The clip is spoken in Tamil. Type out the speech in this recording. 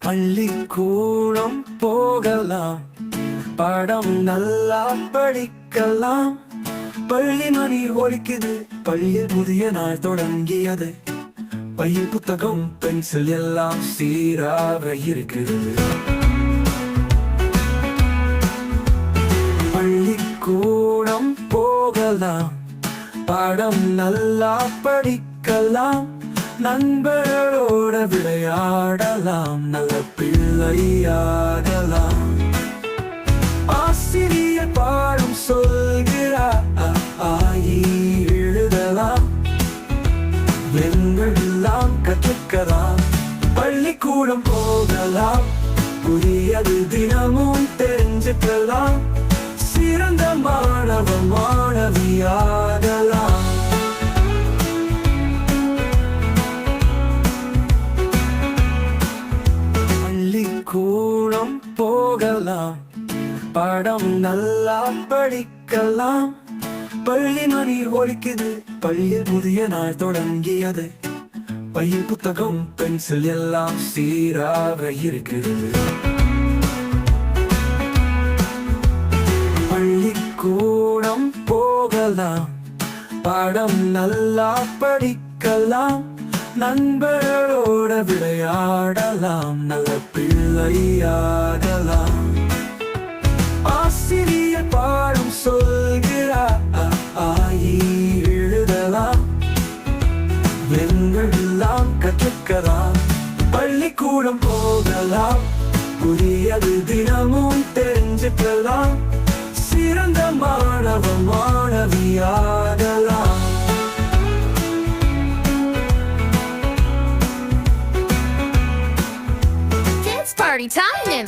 பள்ளிக்கூடம் போகலாம், பாடம் நல்லா படிக்கலாம். பள்ளி மணி ஒலிக்குது, பள்ளியில் புதிய நாள் தொடங்கியது. பையில் புத்தகம் பென்சில் எல்லாம் சீராக இருக்குது. பள்ளிக்கூடம் போகலாம், பாடம் நல்லா படிக்கலாம். நண்பர்களோட விளையாடலாம், நல்ல பிள்ளையாகலாம். ஆசிரியர் பாடம் சொல்கிறார், ஆயி எழுதலாம். எண்கள் எல்லாம் கற்றுக்கலாம். பள்ளிக்கூடம் போகலாம், புதியது தினமும் தெரிஞ்சுக்கலாம். சிறந்த மாணவ மாணவியாகலாம். பள்ளிக்கூடம் போகலாம், பாடம் நல்லா படிக்கலாம். பள்ளி மணி ஒலிக்குது, பள்ளியில் புதிய நாள் தொடங்கியது. பையில் புத்தகம் பென்சில் எல்லாம் சீராக இருக்குது. பள்ளிக்கூடம் போகலாம், பாடம் நல்லா படிக்கலாம். நண்பர்களோட விளையாடலாம், நல்ல பிள்ளையாகலாம். ஆசிரியர் பாடம் சொல்கிறார், ஆயி எழுதலாம். எண்கள் எல்லாம் கற்றுக்கலாம். பள்ளிக்கூடம் போகலாம், புதியது தினமும் தெரிஞ்சுக்கலாம். சிறந்த மாணவ மாணவியாகலாம். It's party time!